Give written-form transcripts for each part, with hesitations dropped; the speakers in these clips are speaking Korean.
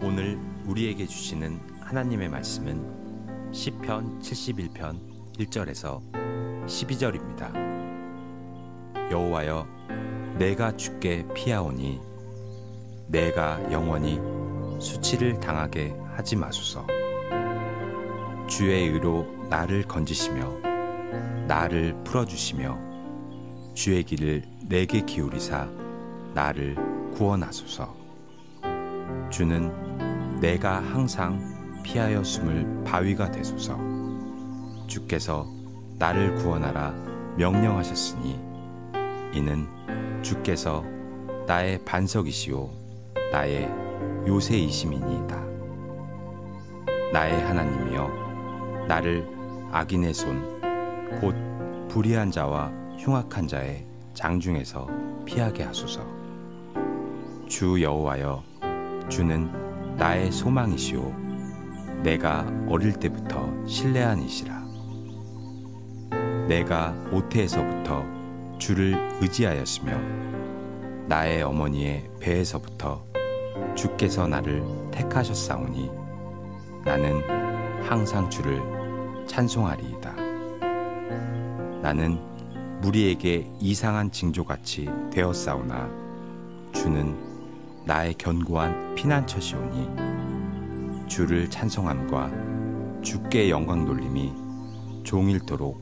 오늘 우리에게 주시는 하나님의 말씀은 시편 71편 1절에서 12절입니다. 여호와여, 내가 주께 피하오니 내가 영원히 수치를 당하게 하지 마소서. 주의 의로 나를 건지시며 나를 풀어주시며 주의 길을 내게 기울이사 나를 구원하소서. 주는 내가 항상 피하여 숨을 바위가 되소서. 주께서 나를 구원하라 명령하셨으니 이는 주께서 나의 반석이시오 나의 요새이심이니이다. 나의 하나님이여, 나를 악인의 손 곧 불의한 자와 흉악한 자의 장중에서 피하게 하소서. 주 여호와여, 주는 나의 소망이시오 내가 어릴 때부터 신뢰한 이시라. 내가 모태에서부터 주를 의지하였으며 나의 어머니의 배에서부터 주께서 나를 택하셨사오니 나는 항상 주를 찬송하리이다. 나는 무리에게 이상한 징조같이 되었사오나 주는 나의 견고한 피난처시오니 주를 찬송함과 주께 영광 돌림이 종일토록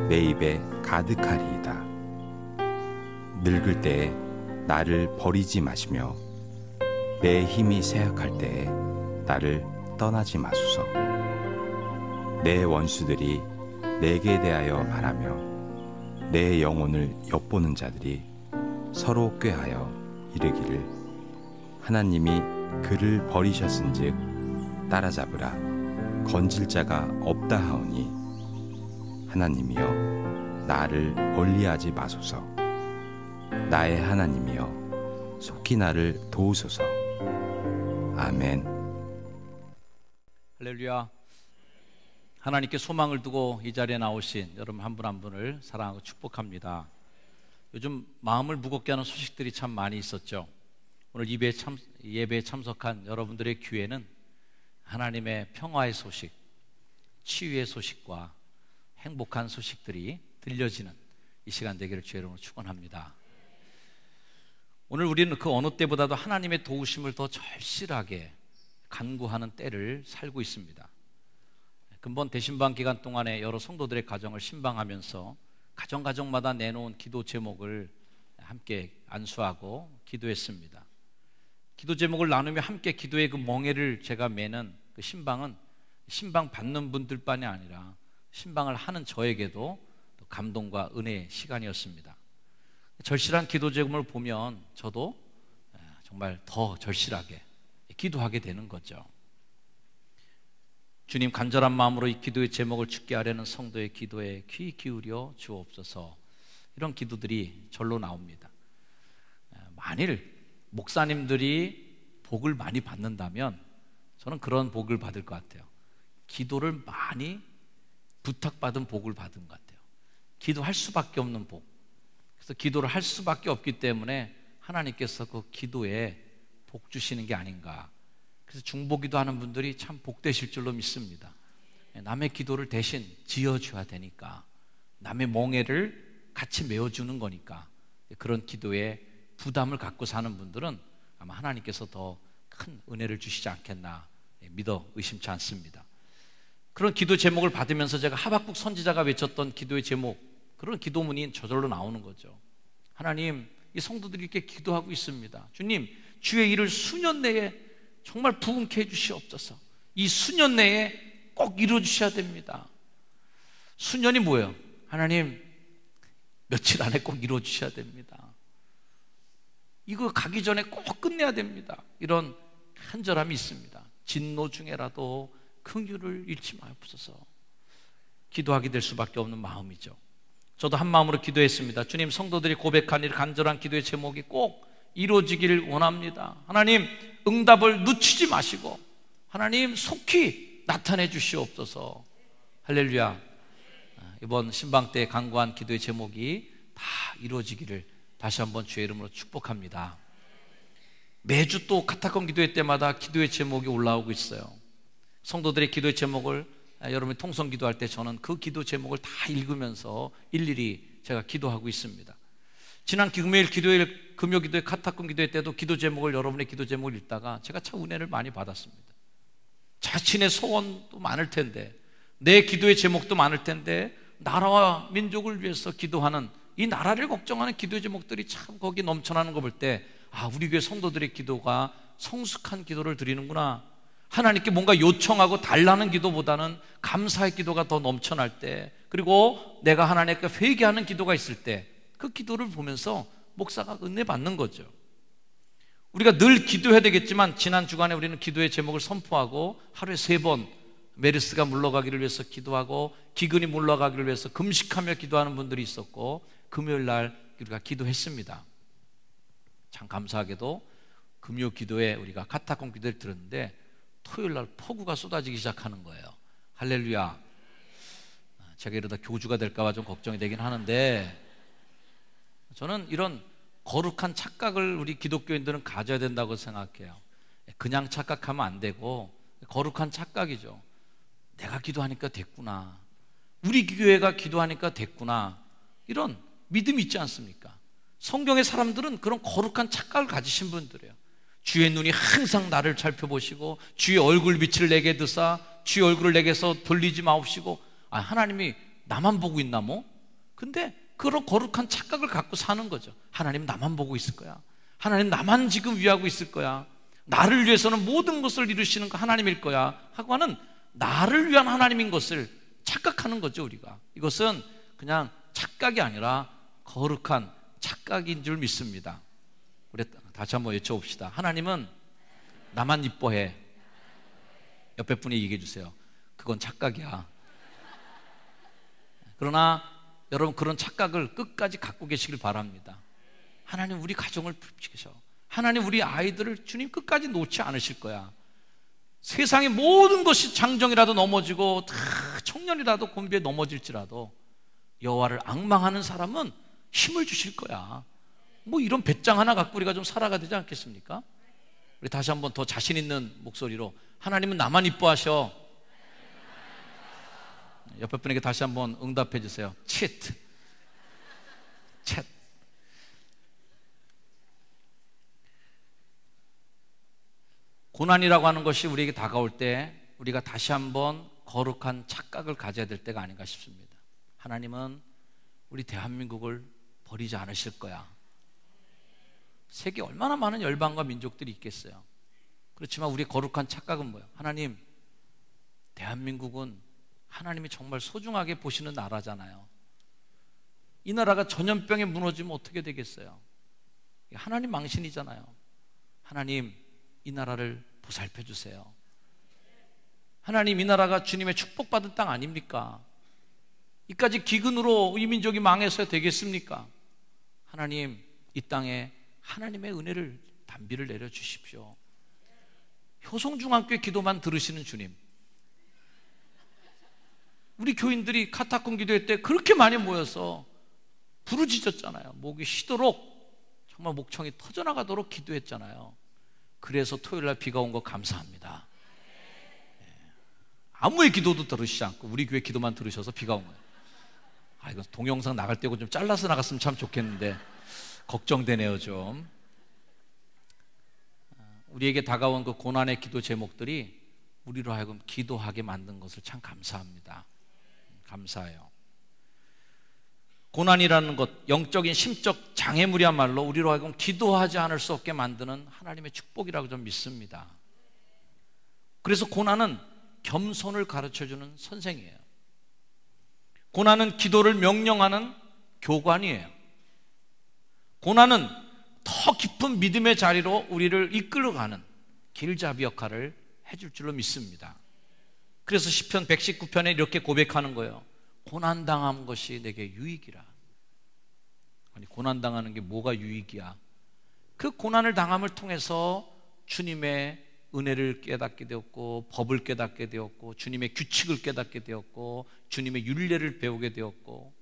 내 입에 가득하리이다. 늙을 때에 나를 버리지 마시며 내 힘이 쇠약할 때에 나를 떠나지 마소서. 내 원수들이 내게 대하여 말하며 내 영혼을 엿보는 자들이 서로 꾀하여 이르기를 하나님이 그를 버리셨은즉 따라잡으라 건질 자가 없다 하오니 하나님이여, 나를 멀리하지 마소서. 나의 하나님이여, 속히 나를 도우소서. 아멘. 할렐루야. 하나님께 소망을 두고 이 자리에 나오신 여러분 한 분 한 분을 사랑하고 축복합니다. 요즘 마음을 무겁게 하는 소식들이 참 많이 있었죠. 오늘 예배에 참석한 여러분들의 귀에는 하나님의 평화의 소식, 치유의 소식과 행복한 소식들이 들려지는 이 시간 되기를 주의 이름으로 축원합니다. 오늘 우리는 그 어느 때보다도 하나님의 도우심을 더 절실하게 간구하는 때를 살고 있습니다. 근본 대신방 기간 동안에 여러 성도들의 가정을 신방하면서 가정마다 내놓은 기도 제목을 함께 안수하고 기도했습니다. 기도 제목을 나누며 함께 기도의 그 멍에를 제가 매는 그 신방은 신방 받는 분들뿐이 아니라 신방을 하는 저에게도 감동과 은혜의 시간이었습니다. 절실한 기도 제목을 보면 저도 정말 더 절실하게 기도하게 되는 거죠. 주님, 간절한 마음으로 이 기도의 제목을 주께 아뢰는 성도의 기도에 귀 기울여 주옵소서. 이런 기도들이 절로 나옵니다. 만일 목사님들이 복을 많이 받는다면 저는 그런 복을 받을 것 같아요. 기도를 많이 부탁받은 복을 받은 것 같아요. 기도할 수밖에 없는 복. 그래서 기도를 할 수밖에 없기 때문에 하나님께서 그 기도에 복 주시는 게 아닌가. 그래서 중보기도 하는 분들이 참 복되실 줄로 믿습니다. 남의 기도를 대신 지어줘야 되니까, 남의 멍에를 같이 메워주는 거니까 그런 기도에 부담을 갖고 사는 분들은 아마 하나님께서 더 큰 은혜를 주시지 않겠나 믿어 의심치 않습니다. 그런 기도 제목을 받으면서 제가 하박국 선지자가 외쳤던 기도의 제목, 그런 기도문이 저절로 나오는 거죠. 하나님, 이 성도들이 이렇게 기도하고 있습니다. 주님, 주의 일을 수년 내에 정말 부흥케 해주시옵소서. 이 수년 내에 꼭 이루어주셔야 됩니다. 수년이 뭐예요? 하나님, 며칠 안에 꼭 이루어주셔야 됩니다. 이거 가기 전에 꼭 끝내야 됩니다. 이런 간절함이 있습니다. 진노 중에라도 긍휼을 잃지 마옵소서. 기도하게 될 수밖에 없는 마음이죠. 저도 한 마음으로 기도했습니다. 주님, 성도들이 고백한 이 간절한 기도의 제목이 꼭 이루어지기를 원합니다. 하나님, 응답을 늦추지 마시고 하나님 속히 나타내 주시옵소서. 할렐루야. 이번 신방 때 간구한 기도의 제목이 다 이루어지기를 다시 한번 주의 이름으로 축복합니다. 매주 또 카타콤 기도회 때마다 기도의 제목이 올라오고 있어요. 성도들의 기도의 제목을 여러분이 통성 기도할 때 저는 그 기도 제목을 다 읽으면서 일일이 제가 기도하고 있습니다. 지난 금요일 금요 기도회 카타콤 기도회 때도 기도 제목을 여러분의 기도 제목을 읽다가 제가 참 은혜를 많이 받았습니다. 자신의 소원도 많을 텐데, 내 기도의 제목도 많을 텐데, 나라와 민족을 위해서 기도하는, 이 나라를 걱정하는 기도의 제목들이 참 거기 넘쳐나는 거 볼 때, 우리 교회 성도들의 기도가 성숙한 기도를 드리는구나, 하나님께 뭔가 요청하고 달라는 기도보다는 감사의 기도가 더 넘쳐날 때, 그리고 내가 하나님께 회개하는 기도가 있을 때 그 기도를 보면서 목사가 은혜 받는 거죠. 우리가 늘 기도해야 되겠지만 지난 주간에 우리는 기도의 제목을 선포하고 하루에 3번 메르스가 물러가기를 위해서 기도하고 기근이 물러가기를 위해서 금식하며 기도하는 분들이 있었고, 금요일 날 우리가 기도했습니다. 참 감사하게도 금요 기도에 우리가 카타콤 기도를 들었는데 토요일 날 폭우가 쏟아지기 시작하는 거예요. 할렐루야. 제가 이러다 교주가 될까 봐 좀 걱정이 되긴 하는데, 저는 이런 거룩한 착각을 우리 기독교인들은 가져야 된다고 생각해요. 그냥 착각하면 안 되고 거룩한 착각이죠. 내가 기도하니까 됐구나, 우리 교회가 기도하니까 됐구나, 이런 믿음이 있지 않습니까? 성경의 사람들은 그런 거룩한 착각을 가지신 분들이에요. 주의 눈이 항상 나를 살펴보시고 주의 얼굴 빛을 내게 드사 주의 얼굴을 내게서 돌리지 마옵시고, 하나님이 나만 보고 있나 뭐? 근데 그런 거룩한 착각을 갖고 사는 거죠. 하나님 나만 보고 있을 거야, 하나님 나만 지금 위하고 있을 거야, 나를 위해서는 모든 것을 이루시는 거 하나님일 거야 하고 하는, 나를 위한 하나님인 것을 착각하는 거죠. 우리가 이것은 그냥 착각이 아니라 거룩한 착각인 줄 믿습니다. 우리 다시 한번 외쳐봅시다. 하나님은 나만 이뻐해. 옆에 분이 얘기해 주세요. 그건 착각이야. 그러나 여러분, 그런 착각을 끝까지 갖고 계시길 바랍니다. 하나님 우리 가정을 지키셔, 하나님 우리 아이들을 주님 끝까지 놓지 않으실 거야. 세상의 모든 것이 장정이라도 넘어지고 다 청년이라도 곤비에 넘어질지라도 여호와를 앙망하는 사람은 힘을 주실 거야. 뭐 이런 배짱 하나 갖고 우리가 좀 살아가야 되지 않겠습니까? 우리 다시 한번 더 자신 있는 목소리로, 하나님은 나만 이뻐하셔. 옆에 분에게 다시 한번 응답해 주세요. 칫. 고난이라고 하는 것이 우리에게 다가올 때 우리가 다시 한번 거룩한 착각을 가져야 될 때가 아닌가 싶습니다. 하나님은 우리 대한민국을 버리지 않으실 거야. 세계에 얼마나 많은 열방과 민족들이 있겠어요. 그렇지만 우리의 거룩한 착각은 뭐예요? 하나님, 대한민국은 하나님이 정말 소중하게 보시는 나라잖아요. 이 나라가 전염병에 무너지면 어떻게 되겠어요? 하나님 망신이잖아요. 하나님, 이 나라를 보살펴 주세요. 하나님, 이 나라가 주님의 축복받은 땅 아닙니까? 이까지 기근으로 이 민족이 망해서 되겠습니까? 하나님, 이 땅에 하나님의 은혜를, 단비를 내려주십시오. 효성중앙교회 기도만 들으시는 주님, 우리 교인들이 카타콤 기도회 때 그렇게 많이 모여서 부르짖었잖아요. 목이 쉬도록, 정말 목청이 터져나가도록 기도했잖아요. 그래서 토요일날 비가 온 거 감사합니다. 아무의 기도도 들으시지 않고 우리 교회 기도만 들으셔서 비가 온 거예요. 이거 동영상 나갈 때고 좀 잘라서 나갔으면 참 좋겠는데 걱정되네요 좀. 우리에게 다가온 그 고난의 기도 제목들이 우리로 하여금 기도하게 만든 것을 참 감사합니다. 감사해요. 고난이라는 것, 영적인 심적 장애물이야말로 우리로 하여금 기도하지 않을 수 없게 만드는 하나님의 축복이라고 좀 믿습니다. 그래서 고난은 겸손을 가르쳐주는 선생이에요. 고난은 기도를 명령하는 교관이에요. 고난은 더 깊은 믿음의 자리로 우리를 이끌어가는 길잡이 역할을 해줄 줄로 믿습니다. 그래서 시편 119편에 이렇게 고백하는 거예요. 고난당한 것이 내게 유익이라. 아니, 고난당하는 게 뭐가 유익이야? 그 고난을 당함을 통해서 주님의 은혜를 깨닫게 되었고, 법을 깨닫게 되었고, 주님의 규칙을 깨닫게 되었고, 주님의 율례를 배우게 되었고,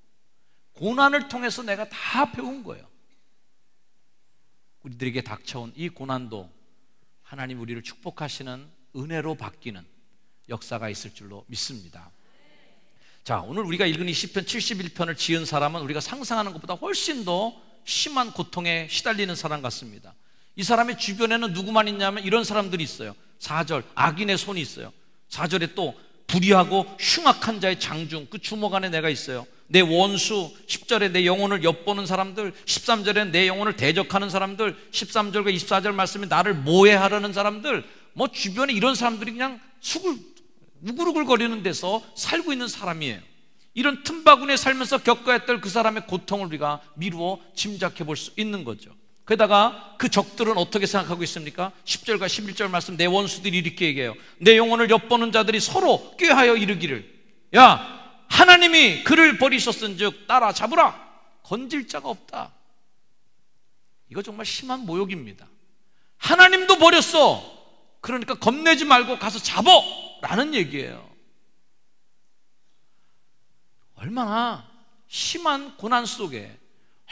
고난을 통해서 내가 다 배운 거예요. 우리들에게 닥쳐온 이 고난도 하나님 우리를 축복하시는 은혜로 바뀌는 역사가 있을 줄로 믿습니다. 자, 오늘 우리가 읽은 이 시편 71편을 지은 사람은 우리가 상상하는 것보다 훨씬 더 심한 고통에 시달리는 사람 같습니다. 이 사람의 주변에는 누구만 있냐면 이런 사람들이 있어요. 4절, 악인의 손이 있어요. 4절에 또 불의하고 흉악한 자의 장중, 그 주먹 안에 내가 있어요. 내 원수, 10절에 내 영혼을 엿보는 사람들, 13절에 내 영혼을 대적하는 사람들, 13절과 24절 말씀에 나를 모해하려는 사람들, 뭐 주변에 이런 사람들이 그냥 우글우글거리는 데서 살고 있는 사람이에요. 이런 틈바구니에 살면서 겪어야 할 그 사람의 고통을 우리가 미루어 짐작해 볼 수 있는 거죠. 게다가 그 적들은 어떻게 생각하고 있습니까? 10절과 11절 말씀, 내 원수들이 이렇게 얘기해요. 내 영혼을 엿보는 자들이 서로 꾀하여 이르기를, 야, 하나님이 그를 버리셨은즉 따라잡으라. 건질 자가 없다. 이거 정말 심한 모욕입니다. 하나님도 버렸어. 그러니까 겁내지 말고 가서 잡어 라는 얘기예요. 얼마나 심한 고난 속에,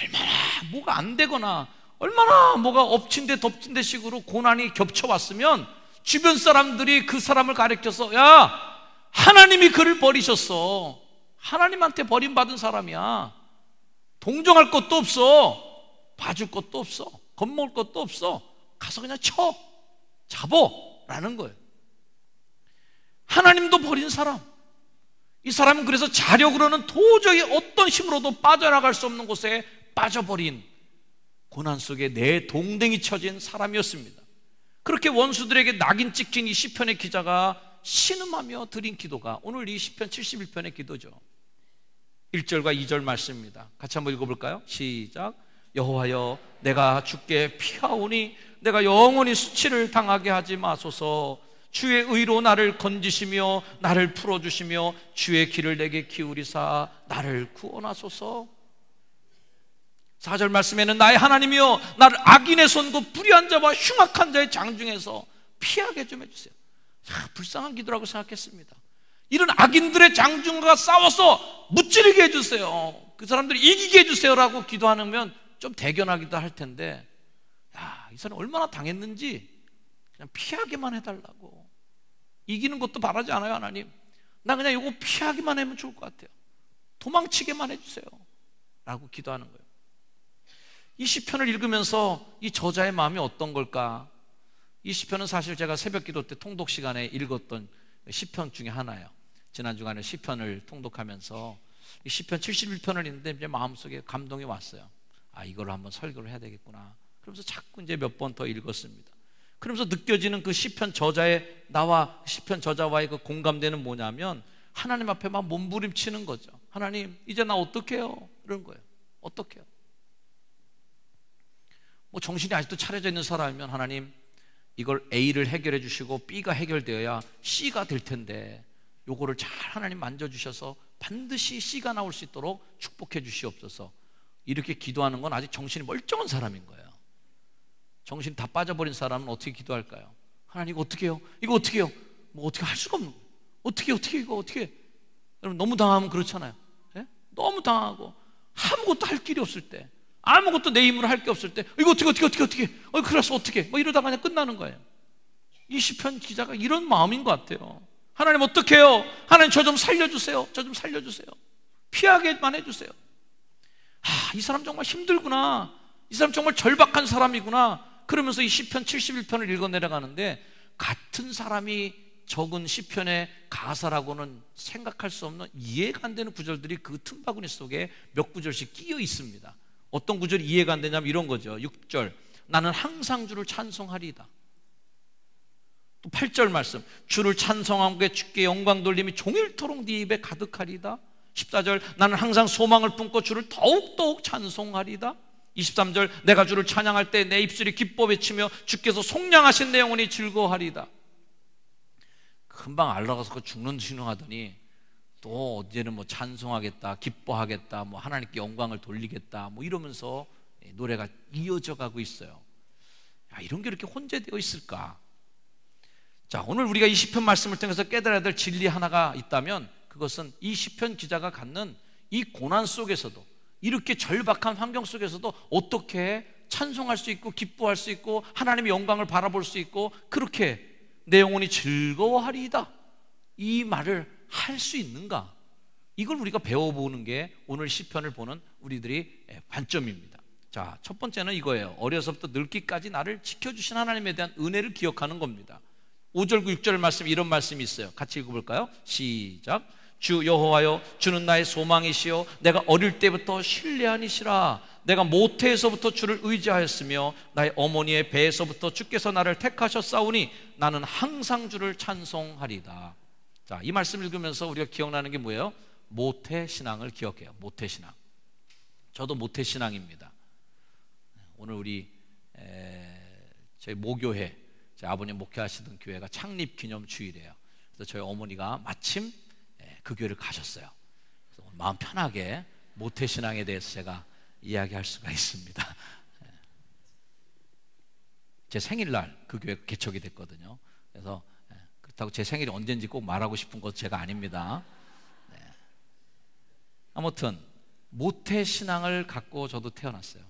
얼마나 뭐가 안 되거나 얼마나 뭐가 엎친 데 덮친 데 식으로 고난이 겹쳐왔으면 주변 사람들이 그 사람을 가리켜서, 야, 하나님이 그를 버리셨어. 하나님한테 버림받은 사람이야. 동정할 것도 없어. 봐줄 것도 없어. 겁먹을 것도 없어. 가서 그냥 쳐. 잡어 라는 거예요. 하나님도 버린 사람. 이 사람은 그래서 자력으로는 도저히 어떤 힘으로도 빠져나갈 수 없는 곳에 빠져버린 고난 속에 내 동댕이 쳐진 사람이었습니다. 그렇게 원수들에게 낙인 찍힌 이 시편의 기자가 신음하며 드린 기도가 오늘 이 시편 71편의 기도죠. 1절과 2절 말씀입니다. 같이 한번 읽어볼까요? 시작. 여호와여, 내가 주께 피하오니 내가 영원히 수치를 당하게 하지 마소서. 주의 의로 나를 건지시며 나를 풀어주시며 주의 길을 내게 기울이사 나를 구원하소서. 4절 말씀에는 나의 하나님이여, 나를 악인의 손, 그 불의한 자와 흉악한 자의 장중에서 피하게 좀 해주세요. 불쌍한 기도라고 생각했습니다. 이런 악인들의 장중과 싸워서 무찌르게 해주세요. 그 사람들이 이기게 해주세요라고 기도하면 좀 대견하기도 할 텐데, 야, 이 사람 얼마나 당했는지 그냥 피하게만 해달라고. 이기는 것도 바라지 않아요. 하나님, 나 그냥 이거 피하기만 하면 좋을 것 같아요. 도망치게만 해주세요 라고 기도하는 거예요. 이 시편을 읽으면서 이 저자의 마음이 어떤 걸까? 이 시편은 사실 제가 새벽 기도 때 통독 시간에 읽었던 시편 중에 하나예요. 지난 주간에 시편을 통독하면서 이 시편 71편을 읽는데 이제 마음속에 감동이 왔어요. 아, 이걸 한번 설교를 해야 되겠구나. 그러면서 자꾸 이제 몇 번 더 읽었습니다. 그러면서 느껴지는 그 시편 저자의, 나와 시편 저자와의 그 공감대는 뭐냐면 하나님 앞에 막 몸부림치는 거죠. 하나님, 이제 나 어떡해요? 이런 거예요. 어떡해요? 뭐 정신이 아직도 차려져 있는 사람이면 하나님, 이걸 A를 해결해 주시고 B가 해결되어야 C가 될 텐데 요거를 잘 하나님 만져주셔서 반드시 C가 나올 수 있도록 축복해 주시옵소서. 이렇게 기도하는 건 아직 정신이 멀쩡한 사람인 거예요. 정신 다 빠져버린 사람은 어떻게 기도할까요? 하나님, 이거 어떻게 해요? 이거 어떻게 해요? 뭐 어떻게 할 수가 없는 거예요. 어떻게 이거 어떻게 해? 여러분, 너무 당하면 그렇잖아요. 예? 너무 당하고 아무것도 할 길이 없을 때, 아무것도 내 힘으로 할 게 없을 때, 이거 어떻게 그래서 어떻게 뭐 이러다가 그냥 끝나는 거예요. 이 시편 기자가 이런 마음인 것 같아요. 하나님, 어떻게 해요? 하나님, 저 좀 살려주세요. 저 좀 살려주세요. 피하게만 해주세요. 아, 이 사람 정말 힘들구나. 이 사람 정말 절박한 사람이구나. 그러면서 이 시편 71편을 읽어 내려가는데, 같은 사람이 적은 시편의 가사라고는 생각할 수 없는, 이해가 안 되는 구절들이 그 틈바구니 속에 몇 구절씩 끼어 있습니다. 어떤 구절이 이해가 안 되냐면 이런 거죠. 6절, 나는 항상 주를 찬송하리이다. 또 8절 말씀, 주를 찬송함과 주께 영광 돌림이 종일토록 네 입에 가득하리이다. 14절, 나는 항상 소망을 품고 주를 더욱더욱 찬송하리이다. 23절, 내가 주를 찬양할 때 내 입술이 기뻐 외치며 주께서 속량하신 내 영혼이 즐거워하리이다. 금방 알아가서 죽는 신용하더니 또 이제는 뭐 찬송하겠다, 기뻐하겠다, 뭐 하나님께 영광을 돌리겠다, 뭐 이러면서 노래가 이어져 가고 있어요. 야, 이런 게 이렇게 혼재되어 있을까? 자, 오늘 우리가 이 시편 말씀을 통해서 깨달아야 될 진리 하나가 있다면 그것은 이 시편 기자가 갖는 이 고난 속에서도, 이렇게 절박한 환경 속에서도 어떻게 찬송할 수 있고 기뻐할 수 있고 하나님의 영광을 바라볼 수 있고 그렇게 내 영혼이 즐거워하리이다, 이 말을 할 수 있는가? 이걸 우리가 배워보는 게 오늘 시편을 보는 우리들의 관점입니다. 자, 첫 번째는 이거예요. 어려서부터 늙기까지 나를 지켜주신 하나님에 대한 은혜를 기억하는 겁니다. 5절 6절 말씀, 이런 말씀이 있어요. 같이 읽어볼까요? 시작. 주 여호와여, 주는 나의 소망이시요 내가 어릴 때부터 신뢰하니시라. 내가 모태에서부터 주를 의지하였으며 나의 어머니의 배에서부터 주께서 나를 택하셨사오니 나는 항상 주를 찬송하리다. 자, 이 말씀을 읽으면서 우리가 기억나는 게 뭐예요? 모태신앙을 기억해요. 모태신앙. 저도 모태신앙입니다. 오늘 우리 저희 모교회, 저희 아버님 목회하시던 교회가 창립기념주일이에요. 그래서 저희 어머니가 마침 그 교회를 가셨어요. 그래서 오늘 마음 편하게 모태신앙에 대해서 제가 이야기할 수가 있습니다. 제 생일날 그 교회가 개척이 됐거든요. 그래서 그렇다고 제 생일이 언제인지 꼭 말하고 싶은 것도 제가 아닙니다. 아무튼 모태신앙을 갖고 저도 태어났어요.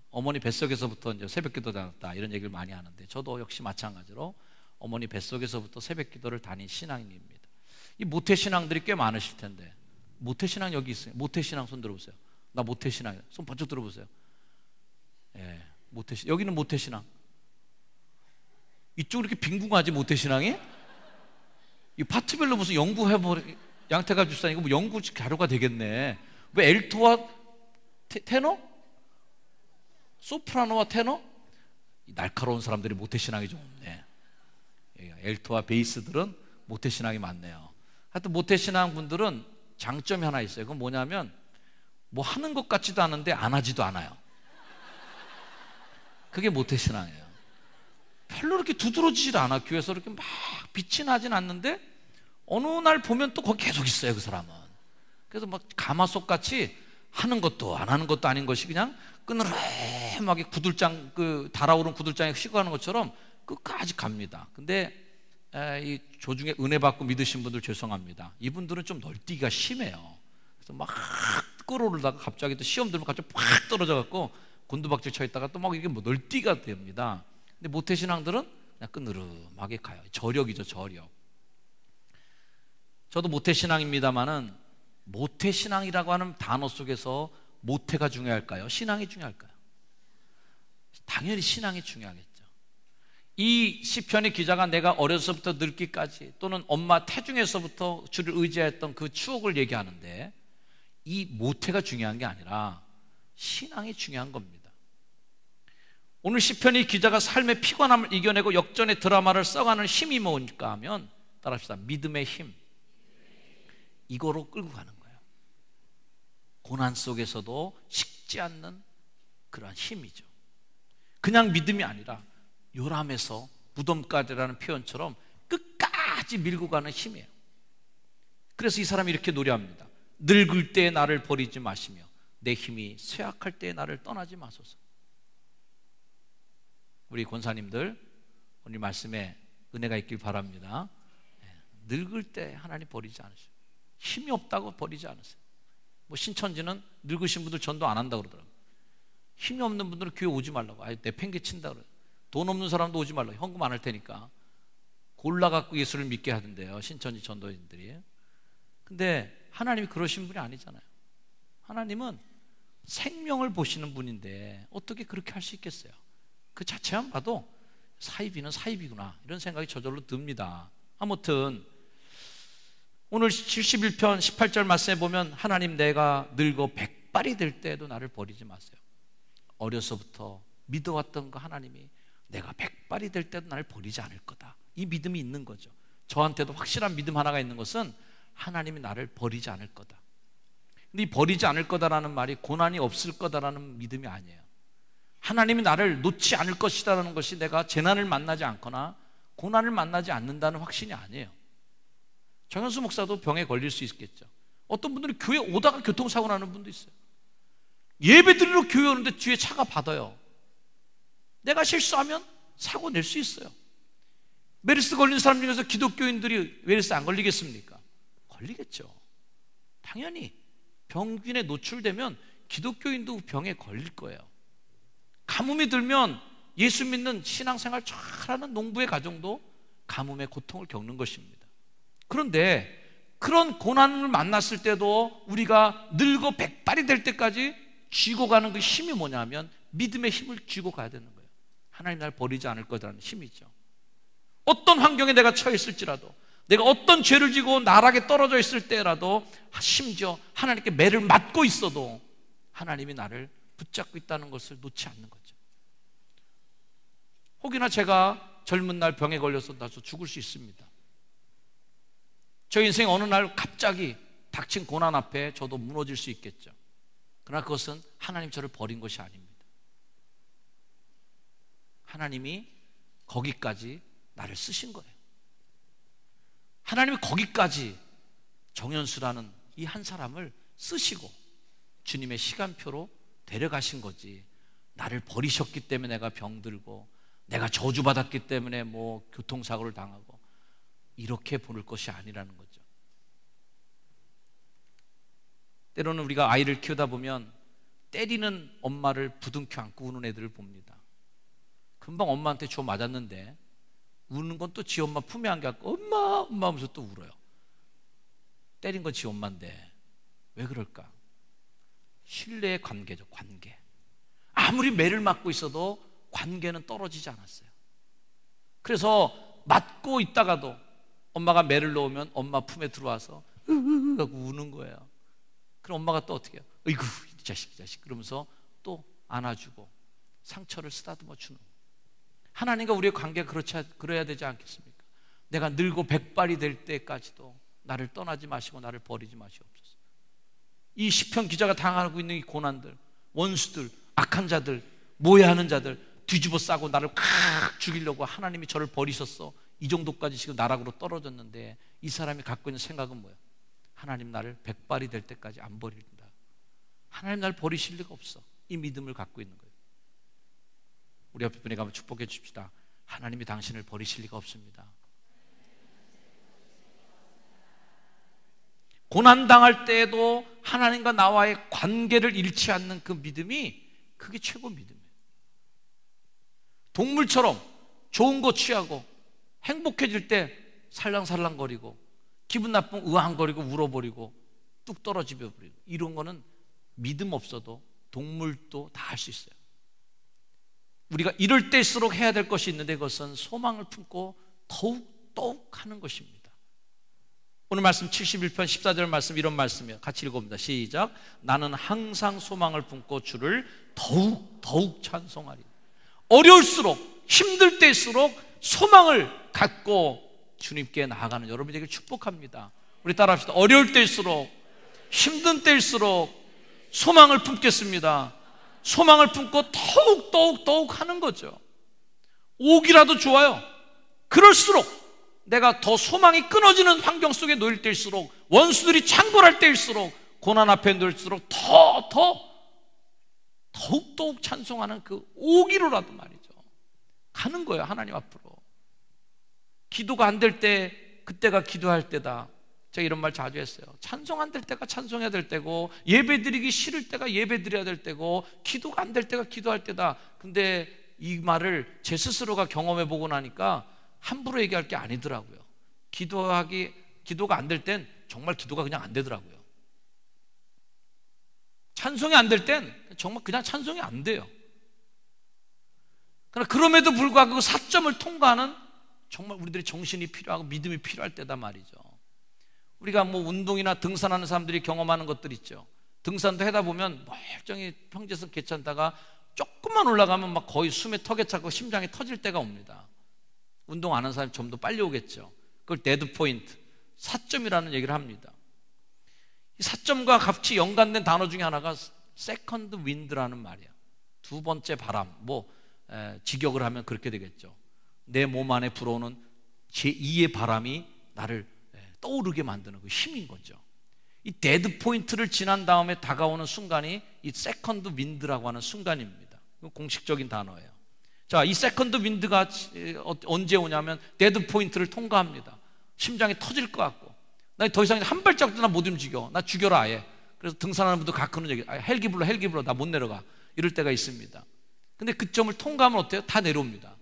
어머니 뱃속에서부터 이제 새벽기도 다녔다, 이런 얘기를 많이 하는데 저도 역시 마찬가지로 어머니 뱃속에서부터 새벽기도를 다닌 신앙인입니다. 이 모태신앙들이 꽤 많으실 텐데, 모태신앙 여기 있어요. 모태신앙 손 들어보세요. 나 모태신앙, 손 번쩍 들어보세요. 모태신앙. 여기는 모태신앙. 이쪽으로 이렇게 빈궁하지, 모태신앙이? 이 파트별로 무슨 연구해버리, 양태가 주사니까 뭐 연구 자료가 되겠네. 왜 엘토와 테너? 소프라노와 테너? 날카로운 사람들이 모태신앙이 좀 없네. 엘토와 베이스들은 모태신앙이 많네요. 하여튼 모태신앙 분들은 장점이 하나 있어요. 그건 뭐냐면 뭐 하는 것 같지도 않은데 안 하지도 않아요. 그게 모태신앙이에요. 별로 이렇게 두드러지질 않아. 교회에서 이렇게 막 빛이 나진 않는데 어느 날 보면 또 거기 계속 있어요, 그 사람은. 그래서 막 가마솥 같이 하는 것도 안 하는 것도 아닌 것이 그냥 그늘하게 구들장, 그 달아오른 구들장에 쉬고 가는 것처럼 끝까지 갑니다. 근데 이 조중에 은혜 받고 믿으신 분들 죄송합니다. 이분들은 좀 널뛰기가 심해요. 그래서 막 끌어오르다가 갑자기 또 시험 들면 갑자기 팍 떨어져 갖고 곤두박질 쳐 있다가 또 막 이게 뭐 널뛰기가 됩니다. 근데 모태신앙들은 그냥 끄느름하게 가요. 저력이죠, 저력. 저도 모태신앙입니다만은 모태신앙이라고 하는 단어 속에서 모태가 중요할까요? 신앙이 중요할까요? 당연히 신앙이 중요하겠죠. 이 시편의 기자가 내가 어려서부터 늙기까지 또는 엄마 태중에서부터 주를 의지했던 그 추억을 얘기하는데 이 모태가 중요한 게 아니라 신앙이 중요한 겁니다. 오늘 시편의 기자가 삶의 피곤함을 이겨내고 역전의 드라마를 써가는 힘이 뭔가 하면 따라합시다. 믿음의 힘. 이거로 끌고 가는 거예요. 고난 속에서도 식지 않는 그러한 힘이죠. 그냥 믿음이 아니라 요람에서 무덤까지라는 표현처럼 끝까지 밀고 가는 힘이에요. 그래서 이 사람이 이렇게 노래합니다. 늙을 때에 나를 버리지 마시며 내 힘이 쇠약할 때에 나를 떠나지 마소서. 우리 권사님들 오늘 말씀에 은혜가 있길 바랍니다. 늙을 때 하나님 버리지 않으세요. 힘이 없다고 버리지 않으세요. 뭐 신천지는 늙으신 분들 전도 안 한다고 그러더라고요. 힘이 없는 분들은 교회 오지 말라고. 아예 내팽개친다 그래요. 돈 없는 사람도 오지 말라고. 현금 안 할 테니까. 골라갖고 예수를 믿게 하던데요, 신천지 전도인들이. 근데 하나님이 그러신 분이 아니잖아요. 하나님은 생명을 보시는 분인데 어떻게 그렇게 할 수 있겠어요? 그 자체만 봐도 사이비는 사이비구나, 이런 생각이 저절로 듭니다. 아무튼 오늘 71편 18절 말씀에 보면 하나님, 내가 늙어 백발이 될 때에도 나를 버리지 마세요. 어려서부터 믿어왔던 그 하나님이 내가 백발이 될 때도 나를 버리지 않을 거다, 이 믿음이 있는 거죠. 저한테도 확실한 믿음 하나가 있는 것은 하나님이 나를 버리지 않을 거다. 근데 이 버리지 않을 거다라는 말이 고난이 없을 거다라는 믿음이 아니에요. 하나님이 나를 놓지 않을 것이다라는 것이 내가 재난을 만나지 않거나 고난을 만나지 않는다는 확신이 아니에요. 정현수 목사도 병에 걸릴 수 있겠죠. 어떤 분들은 교회 오다가 교통사고 나는 분도 있어요. 예배 드리러 교회 오는데 뒤에 차가 받아요. 내가 실수하면 사고 낼 수 있어요. 메르스 걸린 사람 중에서 기독교인들이 메르스 안 걸리겠습니까? 걸리겠죠. 당연히 병균에 노출되면 기독교인도 병에 걸릴 거예요. 가뭄이 들면 예수 믿는 신앙생활 잘하는 농부의 가정도 가뭄의 고통을 겪는 것입니다. 그런데 그런 고난을 만났을 때도 우리가 늙어 백발이 될 때까지 쥐고 가는 그 힘이 뭐냐면 믿음의 힘을 쥐고 가야 되는 거예요. 하나님 나를 버리지 않을 거라는 힘이죠. 어떤 환경에 내가 처해 있을지라도, 내가 어떤 죄를 지고 나락에 떨어져 있을 때라도, 심지어 하나님께 매를 맞고 있어도 하나님이 나를 붙잡고 있다는 것을 놓지 않는 거죠. 혹여나 제가 젊은 날 병에 걸려서 나서 죽을 수 있습니다. 저 인생 어느 날 갑자기 닥친 고난 앞에 저도 무너질 수 있겠죠. 그러나 그것은 하나님 저를 버린 것이 아닙니다. 하나님이 거기까지 나를 쓰신 거예요. 하나님이 거기까지 정연수라는 이 한 사람을 쓰시고 주님의 시간표로 데려가신 거지, 나를 버리셨기 때문에 내가 병들고 내가 저주받았기 때문에 뭐 교통사고를 당하고 이렇게 보는 것이 아니라는 거죠. 때로는 우리가 아이를 키우다 보면 때리는 엄마를 부둥켜 안고 우는 애들을 봅니다. 금방 엄마한테 줘 맞았는데 우는 건 또 지 엄마 품에 안겨갖고 엄마 하면서 또 울어요. 때린 건 지 엄마인데 왜 그럴까? 신뢰의 관계죠. 관계. 아무리 매를 맞고 있어도 관계는 떨어지지 않았어요. 그래서 맞고 있다가도 엄마가 매를 넣으면 엄마 품에 들어와서 으으으 하고 우는 거예요. 그럼 엄마가 또 어떻게 해요? 어이구 이 자식 그러면서 또 안아주고 상처를 쓰다듬어 주는 거예요. 하나님과 우리의 관계가 그래야 되지 않겠습니까? 내가 늙고 백발이 될 때까지도 나를 떠나지 마시고 나를 버리지 마시옵소서. 이 시편 기자가 당하고 있는 이 고난들, 원수들, 악한 자들, 모해하는 자들 뒤집어 싸고 나를 칵 죽이려고 하나님이 저를 버리셨어. 이 정도까지 지금 나락으로 떨어졌는데 이 사람이 갖고 있는 생각은 뭐야? 하나님 나를 백발이 될 때까지 안 버린다. 하나님 나를 버리실 리가 없어. 이 믿음을 갖고 있는 거예요. 우리 옆에 분에게 한번 축복해 주십시다. 하나님이 당신을 버리실 리가 없습니다. 고난당할 때에도 하나님과 나와의 관계를 잃지 않는 그 믿음이, 그게 최고 믿음이에요. 동물처럼 좋은 거 취하고 행복해질 때 살랑살랑거리고 기분 나쁘면 으앙거리고 울어버리고 뚝 떨어지며 버리고, 이런 거는 믿음 없어도 동물도 다 할 수 있어요. 우리가 이럴 때일수록 해야 될 것이 있는데 그것은 소망을 품고 더욱 하는 것입니다. 오늘 말씀 71편 14절 말씀, 이런 말씀이에요. 같이 읽어봅니다. 시작. 나는 항상 소망을 품고 주를 더욱 찬송하리. 어려울수록, 힘들 때일수록 소망을 갖고 주님께 나아가는 여러분이 되길 축복합니다. 우리 따라합시다. 어려울 때일수록, 힘든 때일수록 소망을 품겠습니다. 소망을 품고 더욱 하는 거죠. 오기라도 좋아요. 그럴수록, 내가 더 소망이 끊어지는 환경 속에 놓일 때일수록, 원수들이 창궐할 때일수록, 고난 앞에 놓일수록 더욱 찬송하는 그 오기로라도 말이죠, 가는 거예요. 하나님 앞으로. 기도가 안 될 때 그때가 기도할 때다. 제가 이런 말 자주 했어요. 찬송 안 될 때가 찬송해야 될 때고, 예배 드리기 싫을 때가 예배 드려야 될 때고, 기도가 안 될 때가 기도할 때다. 근데 이 말을 제 스스로가 경험해 보고 나니까 함부로 얘기할 게 아니더라고요. 기도가 안 될 땐 정말 기도가 그냥 안 되더라고요. 찬송이 안 될 땐 정말 그냥 찬송이 안 돼요. 그러나 그럼에도 불구하고 그 사점을 통과하는 정말 우리들의 정신이 필요하고 믿음이 필요할 때다 말이죠. 우리가 뭐 운동이나 등산하는 사람들이 경험하는 것들 있죠. 등산도 하다 보면 멀쩡히 평지에서 괜찮다가 조금만 올라가면 막 거의 숨에 턱에 차고 심장이 터질 때가 옵니다. 운동 안 하는 사람이 좀 더 빨리 오겠죠. 그걸 데드 포인트, 사점이라는 얘기를 합니다. 이 사점과 같이 연관된 단어 중에 하나가 세컨드 윈드라는 말이야. 두 번째 바람, 직역을 하면 그렇게 되겠죠. 내 몸 안에 불어오는 제2의 바람이 나를 떠오르게 만드는 그 힘인 거죠. 이 데드 포인트를 지난 다음에 다가오는 순간이 이 세컨드 윈드라고 하는 순간입니다. 공식적인 단어예요. 자, 이 세컨드 윈드가 언제 오냐면 데드 포인트를 통과합니다. 심장이 터질 것 같고, 나 더 이상 한 발짝도 나 못 움직여, 나 죽여라 아예. 그래서 등산하는 분도 가끔은 얘기, 헬기 불러 나 못 내려가, 이럴 때가 있습니다. 근데 그 점을 통과하면 어때요? 다 내려옵니다.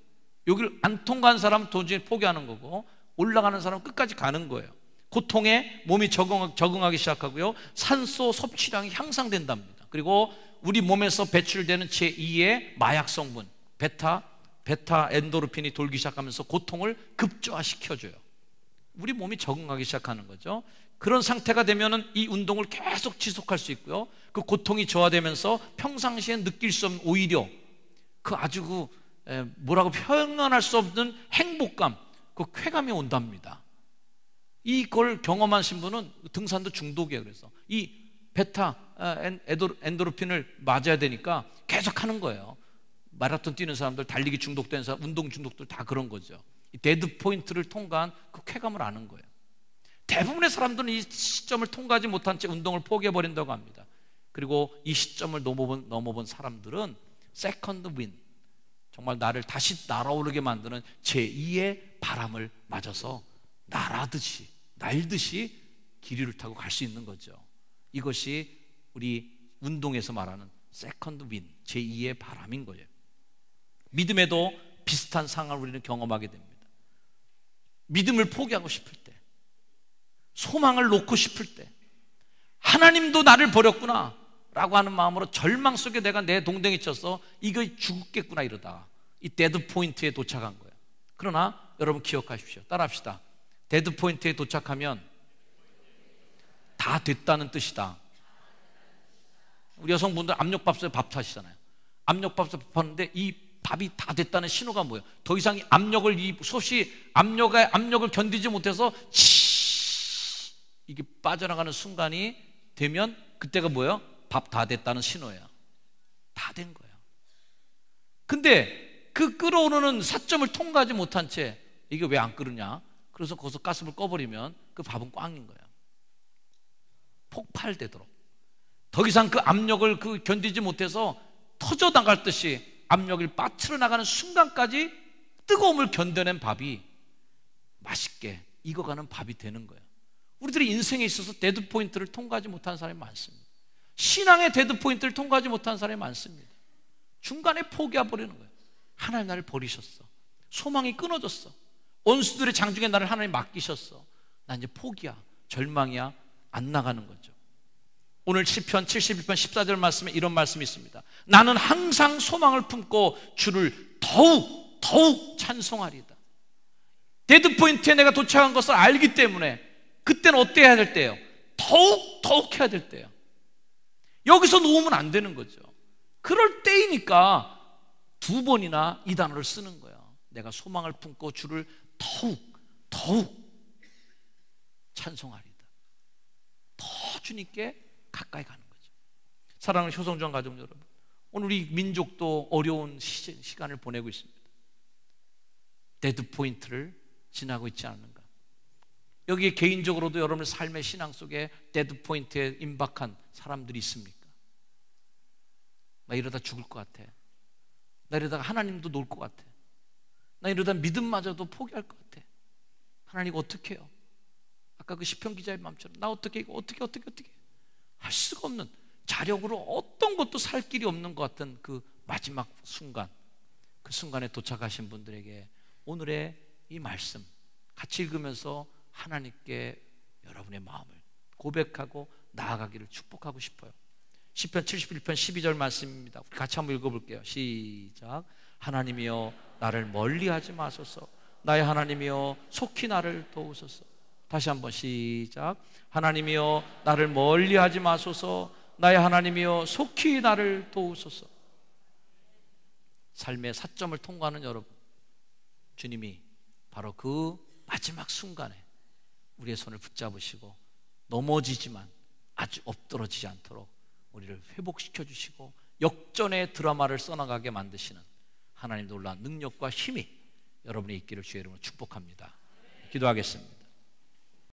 여기를 안 통과한 사람은 도저히 포기하는 거고, 올라가는 사람은 끝까지 가는 거예요. 고통에 몸이 적응하기 시작하고요, 산소 섭취량이 향상된답니다. 그리고 우리 몸에서 배출되는 제2의 마약 성분 베타 엔도르핀이 돌기 시작하면서 고통을 급조화시켜줘요. 우리 몸이 적응하기 시작하는 거죠. 그런 상태가 되면은 이 운동을 계속 지속할 수 있고요, 그 고통이 저하되면서 평상시에 느낄 수 없는, 오히려 그 아주 뭐라고 표현할 수 없는 행복감, 그 쾌감이 온답니다. 이걸 경험하신 분은 등산도 중독이에요. 그래서 이 베타 엔도르핀을 맞아야 되니까 계속 하는 거예요. 마라톤 뛰는 사람들, 달리기 중독된 사람, 운동 중독들 다 그런 거죠. 이 데드 포인트를 통과한 그 쾌감을 아는 거예요. 대부분의 사람들은 이 시점을 통과하지 못한 채 운동을 포기해버린다고 합니다. 그리고 이 시점을 넘어본 사람들은 세컨드 윈, 정말 나를 다시 날아오르게 만드는 제2의 바람을 맞아서 날듯이 기류를 타고 갈 수 있는 거죠. 이것이 우리 운동에서 말하는 세컨드 윈, 제2의 바람인 거예요. 믿음에도 비슷한 상황을 우리는 경험하게 됩니다. 믿음을 포기하고 싶을 때, 소망을 놓고 싶을 때, 하나님도 나를 버렸구나 라고 하는 마음으로 절망 속에 내가 내 동댕이 쳐서 이거 죽겠구나 이러다가 이 데드 포인트에 도착한 거예요. 그러나 여러분 기억하십시오. 따라합시다. 데드 포인트에 도착하면 다 됐다는 뜻이다. 우리 여성분들 압력밥솥에 밥 타시잖아요. 압력밥솥에 밥 하는데 이 밥이 다 됐다는 신호가 뭐예요? 더 이상 이 압력을, 이 솥이 압력을 견디지 못해서 이게 빠져나가는 순간이 되면 그때가 뭐예요? 밥 다 됐다는 신호예요. 다 된 거예요. 근데 그 끓어오르는 사점을 통과하지 못한 채 이게 왜 안 끓으냐? 그래서 거기서 가스불 꺼버리면 그 밥은 꽝인 거예요. 폭발되도록. 더 이상 그 압력을 견디지 못해서 터져나갈 듯이 압력을 빠트려 나가는 순간까지 뜨거움을 견뎌낸 밥이 맛있게 익어가는 밥이 되는 거예요. 우리들의 인생에 있어서 데드 포인트를 통과하지 못한 사람이 많습니다. 신앙의 데드 포인트를 통과하지 못한 사람이 많습니다. 중간에 포기해버리는 거예요. 하나님 나를 버리셨어. 소망이 끊어졌어. 원수들의 장중에 나를 하나님 맡기셨어. 나 이제 포기야, 절망이야, 안 나가는 거죠. 오늘 시편 71편 14절 말씀에 이런 말씀이 있습니다. 나는 항상 소망을 품고 주를 더욱 찬송하리다. 데드 포인트에 내가 도착한 것을 알기 때문에 그때는 어떻게 해야 될 때예요? 더욱 해야 될 때예요. 여기서 놓으면 안 되는 거죠. 그럴 때이니까 2번이나 이 단어를 쓰는 거예요. 내가 소망을 품고 주를 더욱 찬송하리다. 더 주님께 가까이 가는 거죠. 사랑하는 효성전 가족 여러분, 오늘 우리 민족도 어려운 시간을 보내고 있습니다. 데드 포인트를 지나고 있지 않는가? 여기에 개인적으로도 여러분의 삶의 신앙 속에 데드 포인트에 임박한 사람들이 있습니까? 나 이러다 죽을 것 같아. 나 이러다가 하나님도 놓을 것 같아. 나 이러다 믿음마저도 포기할 것 같아. 하나님 어떻게 해요? 아까 그 시편 기자의 마음처럼 나 어떻게 할 수가 없는, 자력으로 어떤 것도 살 길이 없는 것 같은 그 마지막 순간, 그 순간에 도착하신 분들에게 오늘의 이 말씀 같이 읽으면서 하나님께 여러분의 마음을 고백하고 나아가기를 축복하고 싶어요. 시편 71편 12절 말씀입니다. 우리 같이 한번 읽어볼게요. 시작. 하나님이여 나를 멀리하지 마소서. 나의 하나님이여 속히 나를 도우소서. 다시 한번 시작. 하나님이여 나를 멀리하지 마소서. 나의 하나님이여 속히 나를 도우소서. 삶의 사점을 통과하는 여러분, 주님이 바로 그 마지막 순간에 우리의 손을 붙잡으시고 넘어지지만 아주 엎드러지지 않도록 우리를 회복시켜 주시고 역전의 드라마를 써나가게 만드시는 하나님 놀라운 능력과 힘이 여러분의 있기를 주의 이름으로 축복합니다. 기도하겠습니다.